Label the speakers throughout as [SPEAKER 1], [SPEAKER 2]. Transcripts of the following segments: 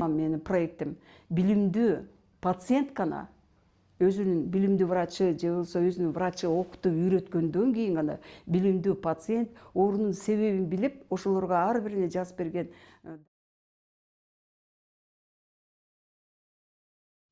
[SPEAKER 1] Менин проектим билимдүү пациентканы өзүнүн билимдүү врачы же болбосо өзүнүн врачы окутуп үйрөткөндөн кийин гана билимдүү пациент оорунун себебин билип ошолорго ар бирине жазып берген.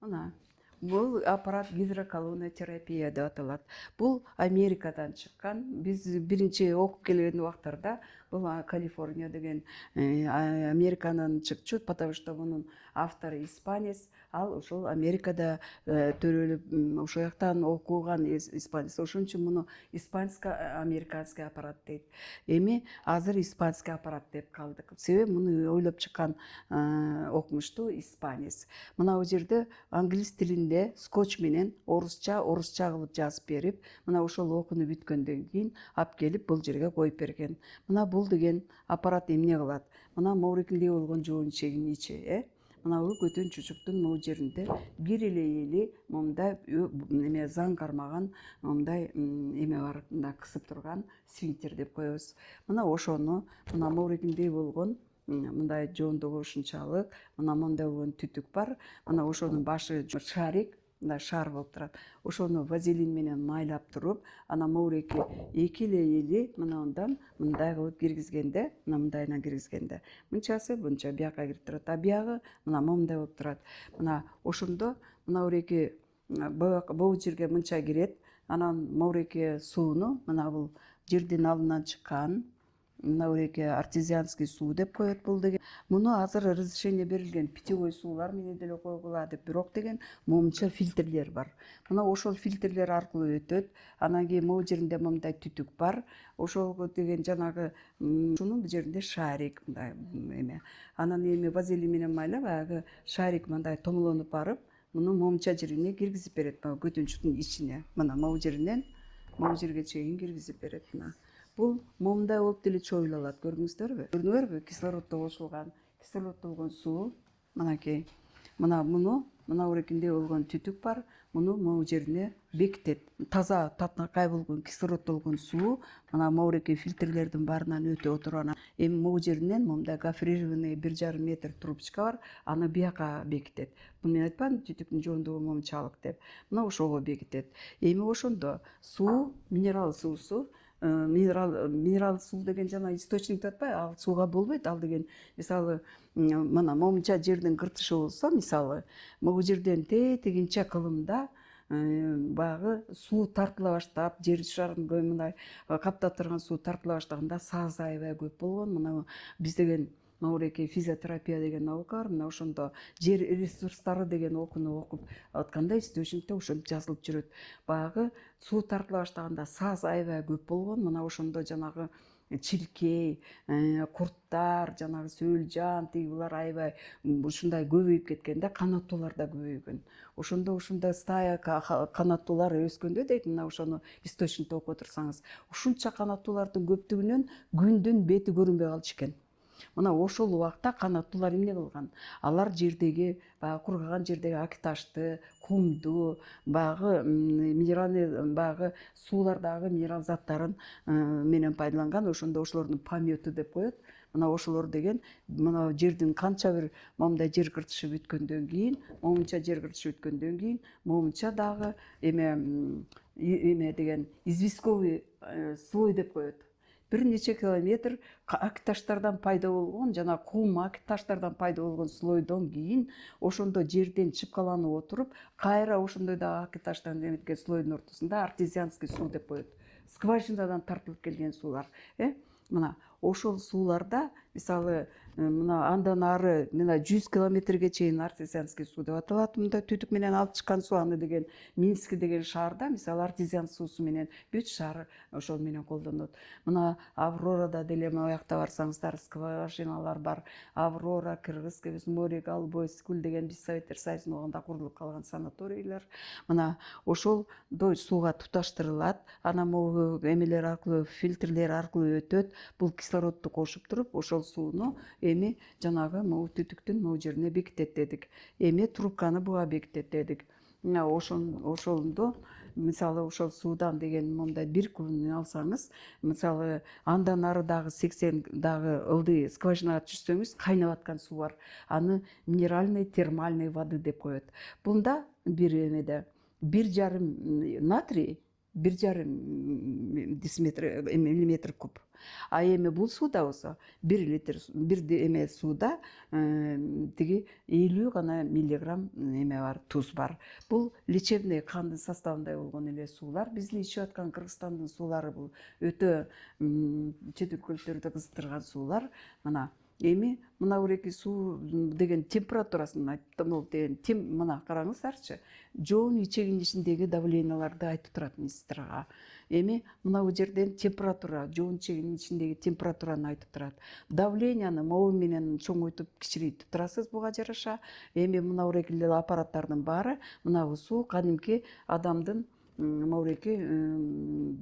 [SPEAKER 1] Мына бул аппарат гидроколонная терапия деп аталат. Бул Америкадан чыккан. Биз биринчи окуп келген убактарда бул Калифорния деген Американын чыкчу, потому что мунун автору испанец, ал ошол Америкада төрөлүп ошол жактан окуган испанец. Ошон үчүн муну испанско-американский аппарат дейт. Эми азыр испанский аппарат деп калдык. Себеби муну ойлоп чыккан окумуштуу испанец. Мына бул жерде англис тилинде скотч менен орусча кылып жазып берип, мына ошол окууну бүткөндөн кийин алып келип бул жерге коюп берген. Мына бул деген аппарат эмне кылат? Мына моорекиндей болгон жоон чегин ичи, мына бул көтөн чучуктун могу жеринде бир эле эли момундай эме заң кармаган момундай эме бар, мына кысып турган сфинктер деп коебуз. Мына ошону мына моорекиндей болгон мындай жоондугу ушунчалык, мына мондай болгон түтүк бар. Мына ошонун башы шарик, мындай шар болуп турат. Ошону вазелин менен майлап туруп, ана моореки эки эле эли мындан мындай кылып киргизгенде, мына мындайынан киргизгенде, мынчасы мынча бияка кирип турат. А биягы мына момундай болуп турат. Мына ошондо мына моореки бул жерге мынча кирет. Анан моореки сууну мына бул жердин алдынан чыккан мына моореки артезианский суу деп коет бул деген. Муну азыр разрешение берилген питьевой суулар менен деле койгула деп, бирок деген момунча фильтрлер бар. Мына ошол фильтрлер аркылуу өтөт. Анан кийин могу жеринде момундай түтүк бар. Ошол деген жанагы ушунун бул жеринде шарик мындай эме. Анан эми вазелин менен майлап, аягы шарик мындай томолонуп барып, муну момунча жерине киргизип берет. Мына көтөнчүктүн ичине. Мына могу жеринен могу жерге чейин киргизип берет. Мына бул момундай болуп деле чоюлалат, көрдүңүздөрбү? Көрдүңөрбү? Кислороддо кошулган, кислороддо болгон суу. Мынакей. Мына муну мына моорекиндей болгон түтүк бар. Муну могу жерине бекитет. Таза татынакай болгон кислороддо болгон суу мына моореки фильтрлердин баарынан өтүп отуруп, анан эми могу жеринен момундай гофрированный 1,5 метр трубочка бар. Аны бияка бекитет. Буну мен айтпадым, түтүктүн жоондугу момунчалык деп. Мына ошого бекитет. Эми ошондо суу, минерал суусу, минерал суу деген жана источник деп атпайбы? Ал сууга болбойт. Ал деген мисалы мына момунча жердин кыртышы болсо, мисалы могу жерден тегинче кылымда баягы суу тартыла баштап, жер шарын мындай каптап турган суу тартыла баштаганда саз аябай көп болгон. Мына биз деген моореки физиотерапия деген наука бар. Мына ошондо жер ресурстары деген окууну окуп атканда источникте ошентип жазылып жүрөт. Баягы суу тартыла баштаганда саз аябай көп болгон. Мына ошондо жанагы чилкей, курттар, жанагы сөөлжан, тиги булар аябай ушундай көбөйүп кеткенде, канаттуулар да көбөйгөн. Ошондо ушундай стая канаттуулар өскөндө дейт, мына ошону источникте окуп отурсаңыз, ушунча канаттуулардын көптүгүнөн күндүн бети көрүнбөй калчу экен. Мына ошол убакта канаттуулар эмне кылган? Алар жердеги баягы кургаган жердеги ак ташты, кумду, баягы минеральный баягы суулардагы минерал заттарын менен пайдаланган. Ошондо ошолордун пометы деп коет. Мына ошолор деген мына жердин канча бир момундай жер кыртышы бүткөндөн кийин, момунча жер кыртышы бүткөндөн кийин, момунча дагы эме деген известковый слой деп коет. Бир нече километр ак таштардан пайда болгон, жана кум ак таштардан пайда болгон слойдон кийин ошондо жерден чыпкаланып отуруп, кайра ошондой дагы ак таштан эметкен слойдун ортосунда артезианский суу деп коет. Скважинадан тартылып келген суулар. Мына ошол сууларда мисалы мына андан ары мына 100 километрге чейин артезианский суу деп аталат. Мындай түтүк менен алып чыккан суу, аны деген Минск деген шаарда мисалы артезиан суусу менен бүт шаар ошол менен колдонот. Мына Аврорада деле моякта барсаңыздар скважиналар бар. Аврора, Кыргыз море, Голубой Скул деген биз Советтер Союзунун убагында курулуп калган санаторийлер. Мына ошол сууга туташтырылат. Анан могу эмелер аркылуу, фильтрлер аркылуу өтөт. Бул кислородду кошуп туруп, ошол сууну эми жанагы могу түтүктүн могу жерине бекитет дедик. Эми трубканы буга бекитет дедик. Мына ошондо мисалы ошол суудан деген момундай 1 кубын алсаңыз, мисалы андан ары дагы 80 дагы ылдый скважинага түшсөңүз кайнап аткан суу бар. Аны минеральный термальный воды деп коет. Бунда бир эмеде 1,5 натрий 1,5 десиметр миллиметр куб. А эми бул сууда болсо 1 литр бир эме сууда тиги 50 гана миллиграмм эме бар, туз бар. Бул лечебный кандын составындай болгон эле суулар. Биздин ичип аткан Кыргызстандын суулары бул өтө чет өлкөлөрдө кызыктырган суулар. Мына эми мына буреки суу деген температурасын айттым, бул деген мына караңыздарчы. Жоон ичегинин ичиндеги давленияларды айтып турат министрга. Эми мына бул жерден температура, жоон ичегинин ичиндеги температураны айтып турат. Давленияны могу менен чоңойтуп, кичирейтип турасыз буга жараша. Эми мына буреки аппараттардын баары мына бул суу кадимки адамдын мауреки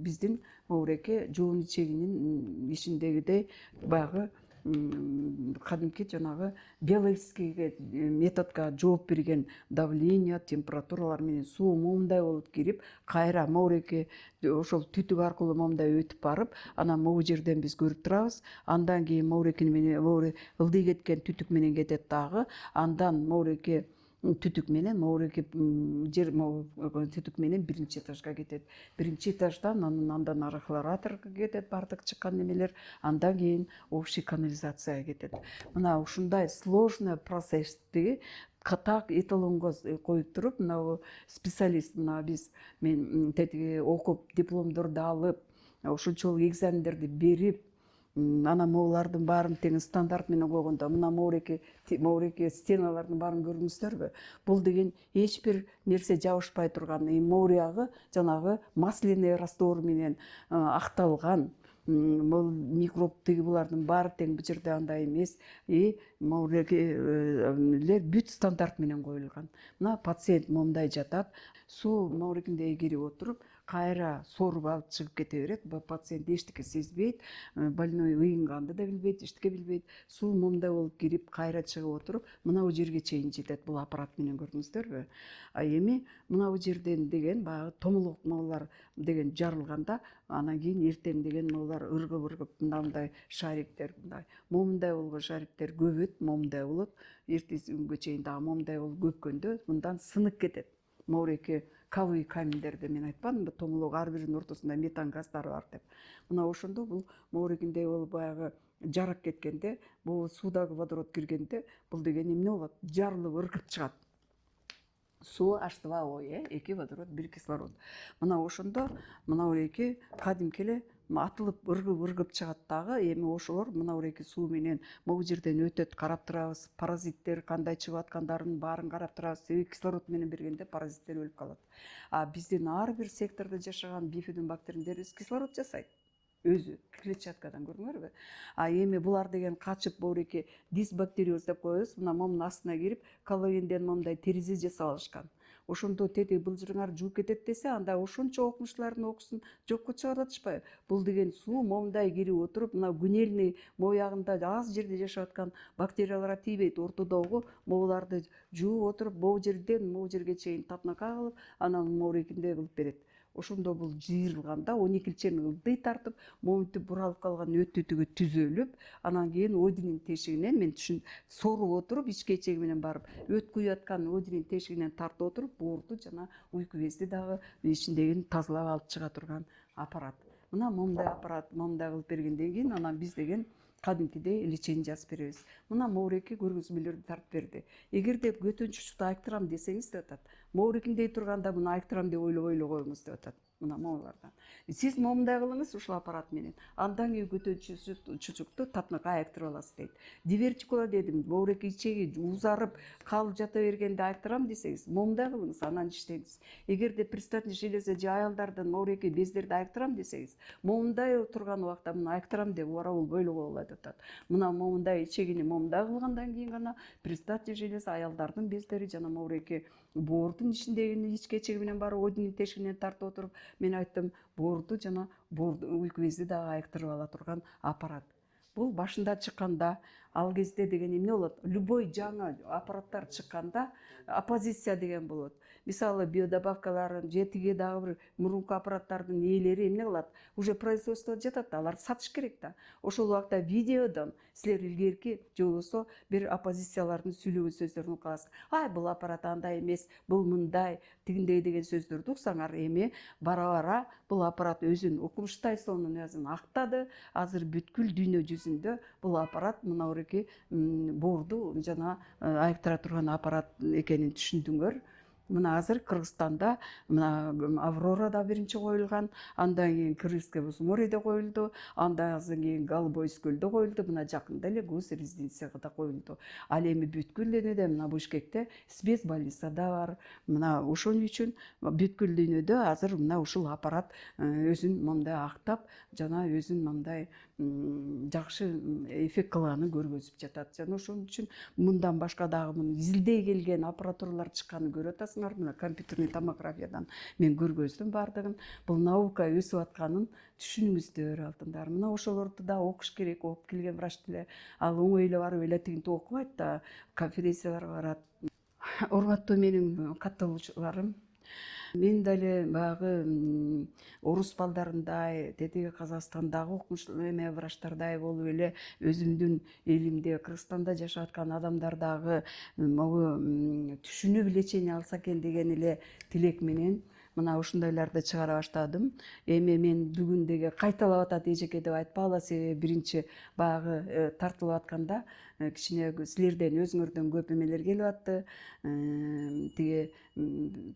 [SPEAKER 1] биздин мауреки жоон ичегинин ичиндегидей баягы кадимки жанагы биологический методко жооп берген давление, температуралар менен суу момундай болуп кирип, кайра мауреки ошол түтүк аркылуу момундай өтүп барып, анан могу жерден биз көрүп турабыз. Андан кийин мауреки менен ылдый кеткен түтүк менен кетет дагы. Андан мауреки түтүк менен мауреки жер түтүк менен биринчи этажга кетет. Биринчи этаждан андан ары хлораторго кетет, бардык чыккан немелер. Андан кийин общий канализацияга кетет. Мына ушундай сложный процессти так эталонго коюп туруп, мына специалист, мына биз мен тетиги окуп, дипломдорду алып, ушунчалык экзамендерди берип, анан могулардын баарын тең стандарт менен койгондо мына мауреки стеналардын баарын көрдүңүздөрбү? Бул деген эч бир нерсе жабышпай турган, моурягы жанагы масляный раствор менен акталган. Бул микроб тиги булардын баары тең бул жерде андай эмес. Маурекилер бүт стандарт менен коюлган. Мына пациент момундай жатат, суу маурекиндей кирип отуруп, кайра соруп алып чыгып кете берет. Пациент эчтеке сезбейт, больной ыйынганды да билбейт, эчтеке билбейт. Суу момундай болуп кирип, кайра чыгып отуруп, мына бул жерге чейин жетет. Бул аппарат менен көрдүңүздөрбү? А эми мына бул жерден деген баягы томолок могулар деген жарылганда, анан кийин эртең деген могулар ыргып мындай шариктер, момундай болгон шариктер көбөт, момундай болот. Эртеси күнгө чейин дагы момундай болуп көпкөндө мындан сынып кетет. Мауреки калый камендерди мен айтпадымбы, томолок ар биринин ортосунда метан газдары бар деп. Мына ошондо бул маурекиндей болуп баягы жарак кеткенде, бул суудагы водород киргенде, бул деген эмне болот? Жарылып ыргып чыгат. Суу H2O, 2 водород, 1 кислород. Мына ошондо мына буреки кадимки эле атылып ыргып чыгат дагы. Эми ошолор мына буреки суу менен могу жерден өтөт, карап турабыз. Паразиттер кандай чыгып аткандарын баарын карап турабыз. Кислород менен бергенде паразиттер өлүп калат. А биздин ар бир сектордо жашаган бифидум бактериялерибиз кислород жасайт. Өзү клетчаткадан көрдүңөрбү? А эми булар деген качып буреки дисбактериоз деп коебуз. Мына момун астына кирип, коллагенден момундай терезе жасап алышкан. Ошондо тети былжырыңар жууп кетет десе, анда ошончо окумуштуулардын окуусун жокко чыгарып атышпайбы? Бул деген суу момундай кирип отуруп, мына гүнелний моягында аз жерде жашап аткан бактерияларга тийбейт. Ортодогу могуларды жууп отуруп, могу жерден могу жерге чейин татынакай кылып, анан маурекиндей кылып берет. Ошондо бул жыйырылганда 12 ылдый тартып, момунтип буралып калган өтүтүгү түзөлүп, анан кийин одинин тешигинен мен соруп отуруп, ички эчеги менен барып, өт куюп аткан одинин тешигинен тартып отуруп, боорду жана уйку безди дагы ичиндегин тазалап алып чыга турган аппарат. Мына момундай аппарат момундай кылып бергенден кийин анан биз деген кадимкидей лечение жазып беребиз. Мына мауреки көргөзмөлөрдү тартып берди. Эгерде көтөнчүчтү айыктырам десеңиз деп атат. Маурекиндей турганда муну айыктырам деп ойлобой эле коюңуз деп атат. Мына могулардан. Сиз момундай кылыңыз ушул аппарат менен. Андан кийин көтөнчүчтү татынакай айыктырып аласыз дейт. Дивертикула дедим, мауреки ичеги узарып калып жата бергенде айыктырам десеңиз, момундай кылыңыз, анан иштеңиз. Эгерде пристатный железе же аялдардын мауреки бездерди айыктырам десеңиз, момундай турган убакта муну айыктырам деп убара болбой эле коюлат деп атат. Мына момундай ичегини момундай кылгандан кийин гана пристатный железе, аялдардын бездери жана мауреки боордун ичиндеги ички эчеги менен барып одинин тешигинен тартып отуруп, мен айттым, боорду жана уйку безди дагы айыктырып ала турган аппарат. Бул башында чыкканда ал кезде деген эмне болот, любой жаңы аппараттар чыкканда оппозиция деген болот. Мисалы биодобавкаларын же тиги дагы бир мурунку аппараттардын ээлери эмне кылат, уже производствода жатат, аларды сатыш керек да. Ошол убакта видеодон силер илгерки же болбосо бир оппозициялардын сүйлөгөн сөздөрүн угасыз. Ай, бул аппарат андай эмес, бул мындай, тигиндей деген сөздөрдү уксаңар, эми бара бара бул аппарат өзүн укмуштай сонун өзүн актады. Азыр бүткүл дүйнө жүзүндө бул аппарат мына буреки боорду жана айыктыра турган аппарат экенин түшүндүңөр. Мына азыр Кыргызстанда мына Аврорада биринчи коюлган, андан кийин Кыргызское Усморьеде коюлду, андан кийин Галбойскөлдө коюлду, мына жакында эле Гос резиденцияда коюлду. Ал эми бүткүл дүйнөдө мына Бишкекте спецбольницада бар. Мына ошон үчүн бүткүл дүйнөдө азыр мына ушул аппарат өзүн мындай актап жана өзүн мындай жакшы эффект кылганын көргөзүп жатат. Жана ошон үчүн мындан башка дагы изилдей келген аппаратуралар чыкканын көрүп атасыңар. Мына компьютерный томографиядан мен көргөздүм бардыгын. Бул наука өсүп атканын түшүнүңүздөр алтындар. Мына ошолорду да окуш керек, окуп келген врач деле ал оңой эле барып эле тигинти окубайт да, конференцияларга барат. Урматтуу менин катталуучуларым, мен деле баягы орус балдарындай, тетиги Казакстандагы окумуштуу эме врачтардай болуп эле өзүмдүн элимде, Кыргызстанда жашап аткан адамдардагы могу түшүнүп лечение алса экен деген эле тилек менен мына ушундайларды чыгара баштадым. Эми мен бүгүн деге кайталап атат эжеке деп айтпагыла, себеби биринчи баягы тартылып атканда кичине силерден өзүңөрдөн көп эмелер келип атты. Тиги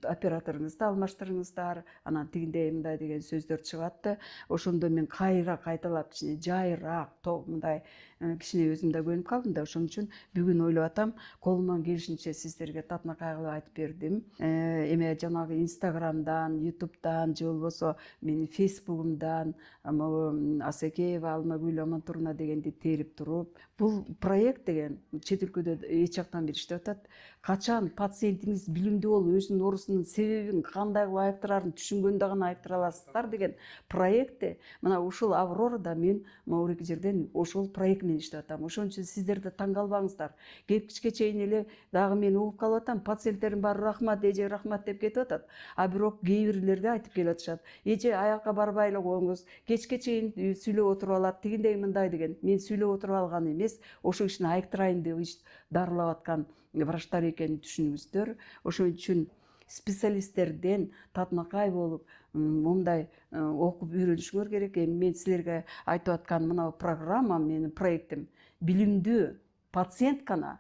[SPEAKER 1] операторуңузду алмаштырыңыздар, анан тигиндей мындай деген сөздөр чыгып атты. Ошондо мен кайталап кичине жайыраак, мындай кичине өзүм да көнүп калдым да, ошон үчүн бүгүн ойлоп атам, колуман келишинче сиздерге татынакай кылып айтып бердим. Эме жанагы Инстаграмдан, Ютубтан же болбосо менин Фейсбугумдан могу Асекеева Алмагүл Амантуруна дегенди терип туруп, бул проект деген чет өлкөдө эч жактан бери иштеп атат. Качан пациентиңиз билимдүү болуп, өзүнүн оорусунун себебин кандай кылып айыктырарын түшүнгөндө гана айыктыра аласыздар деген проектти мына ушул Аврорада мен могу жерден ошол проект менен иштеп атам. Ошон үчүн сиздер да таң калбаңыздар. Кечке чейин эле дагы мен угуп калып атам, пациенттердин баары рахмат, эже рахмат деп кетип атат. А бирок кээ бирлерде айтып келип атышат. Эже аякка барбай эле коюңуз, кечке чейин сүйлөп отуруп алат, тигиндей мындай деген. Мен сүйлөп отуруп алган эмес, ошол кишини айыктырайын деп дарылап аткан врачтар экенин түшүнүңүздөр. Ошон үчүн специалисттерден татынакай болуп мындай окуп үйрөнүшүңөр керек. Эми мен силерге айтып аткан мына программа, менин проектим билимдүү пациент гана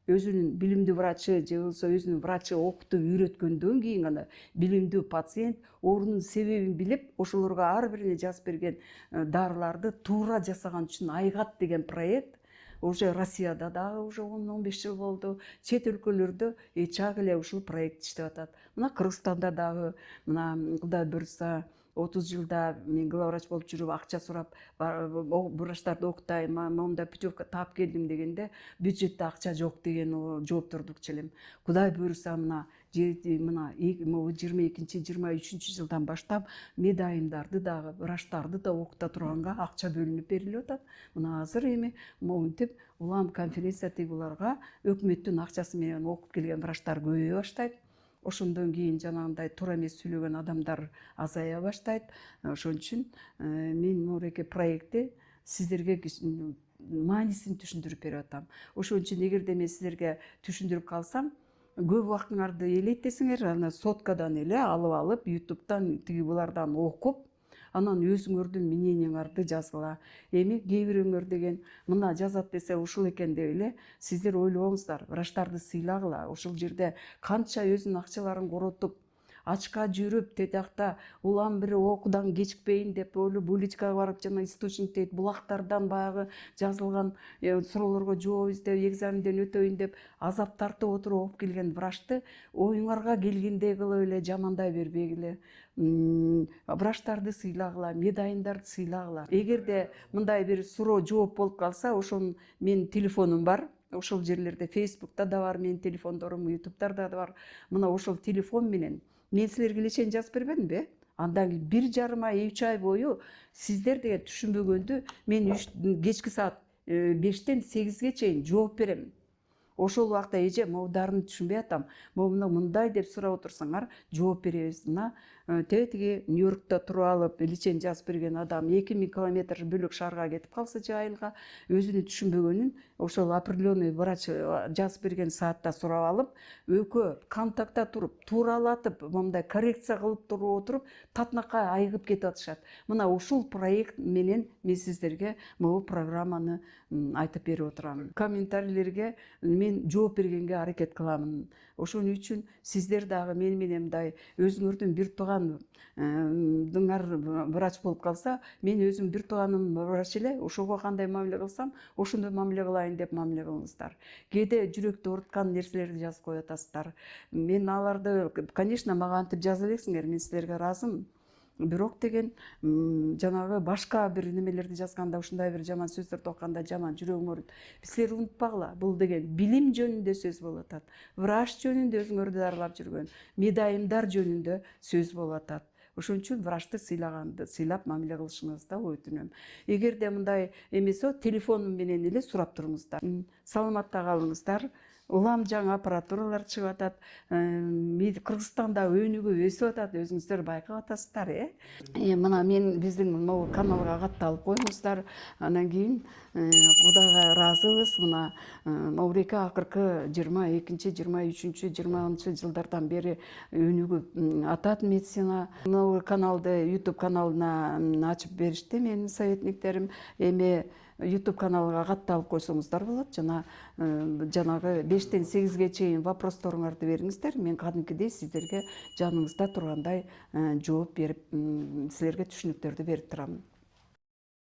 [SPEAKER 1] өзүнүн билимдүү врачы же болбосо өзүнүн врачы окутуп үйрөткөндөн кийин гана билимдүү пациент оорунун себебин билип, ошолорго ар бирине жазып берген дарыларды туура жасаган үчүн айыгат деген проект. Уже Россияда дагы уже 10-15 жыл болду. Чет өлкөлөрдө чак эле ушул проект иштеп атат. Мына Кыргызстанда дагы мына Кудай буйрса 30 жылда мен главврач болуп жүрүп акча сурап врачтарды окутайм, мондай путевка таап келдим дегенде бюджетте акча жок деген жоопторду укчу элем. Кудай буйрса мына 22-23 жылдан баштап медайымдарды дагы врачтарды да окута турганга акча бөлүнүп берилип атат. Мына азыр эми монтип улам конференция тыгууларга өкмөттүн акчасы менен окуп келген врачтар көбөйө баштайт. Ошондон кийин жанагындай туура эмес сүйлөгөн адамдар азая баштайт. Ошон үчүн мен моуреке проектти сиздерге маанисин түшүндүрүп берип атам. Ошон үчүн эгерде мен сиздерге түшүндүрүп калсам, көп убактыңарды элейт десеңер, ана соткадан эле алып ютубтан тиги булардан окуп, анан өзүңөрдүн мнениеңарды жазгыла. Эми кээ бирөөңөр деген мына жазат десе ушул экен деп эле сиздер ойлобоңуздар, врачтарды сыйлагыла. Ошол жерде канча өзүнүн акчаларын коротуп, ачка жүрүп, тетиакта улам бир окуудан кечикпейин деп ойлоп булочкага барып жана источниктеги булактардан баягы жазылган суроолорго жооп издеп, экзаменден өтөйүн деп азап тартып отуруп окуп келген врачты оюңарга келгендей кылып эле жамандай бербегиле. Врачтарды сыйлагыла, медайымдарды сыйлагыла. Эгерде мындай бир суроо жооп болуп калса, ошонун менин телефонум бар. Ошол жерлерде Фейсбукта да бар менин телефондорум, Ютубтарда да бар. Мына ошол телефон менен мен силерге лечение жазып бербедимби? Андан кийин 1,5 ай, 3 ай бою сиздер деген түшүнбөгөндү мен кечки саат 5-тен 8-ге чейин жооп берем. Ошол убакта эже могу дарыны түшүнбөй атам. Могу мындай деп сурап отурсаңар жооп беребиз. Мына тетиги Нью-Йоркто туруп алып личен жазып берген адам 2000 километр бөлөк шаарга кетип калса жайылга, өзүнүн түшүнбөгөнүн ошол определенный врач жазып берген саатта сурап алып, экөө контактта туруп, тууралатып, мындай коррекция кылып туруп отуруп, татнакка айыгып кетип атышат. Мына ушул проект менен мен сиздерге могу программаны айтып берип отурам. Комментарийлерге мен жооп бергенге аракет кыламын. Ошон үчүн сиздер дагы мен менен мындай өзүңөрдүн бир туугандыңар врач болуп калса, мен өзүм бир тууганым врач эле, ошого кандай мамиле кылсам, ошондой мамиле кылайын деп мамиле кылыңыздар. Кээде жүрөктү ооруткан нерселерди жазып коюп атасыздар. Мен аларды, конечно, мага антип жаза элексиңер, мен силерге ыраазымын. Бирок деген жанагы башка бир немелерди жазганда, ушундай бир жаман сөздөрдү окуганда жаман жүрөгүм ооруйт. Силер унутпагыла, бул деген билим жөнүндө сөз болуп атат. Врач жөнүндө өзүңөрдү дарылап жүргөн медайымдар жөнүндө сөз болуп атат. Ошон үчүн врачты сыйлап мамиле кылышыңызды өтүнөм. Эгерде мындай эмес болсо, телефонум менен эле сурап туруңуздар. Саламатта калыңыздар. Улам жаңы аппаратуралар чыгып атат. Кыргызстанда өнүгүү өсүп атат, өзүңүздөр байкап атасыздар, Мына мен биздин могу каналга катталып коюңуздар. Анан кийин Кудайга ыраазыбыз. Мына Маурика акыркы 22-23, 20 жылдардан бери өнүгүп атат медицина. Могу каналды YouTube каналына ачып беришти менин советниктерим. Эми YouTube каналга катталып койсоңуздар болот. Жанагы 5-тен 8-ге чейин вопросторуңарды бериңиздер. Мен кадимкидей сиздерге жаныңызда тургандай жооп берип, силерге түшүнүктөрдү берип турам.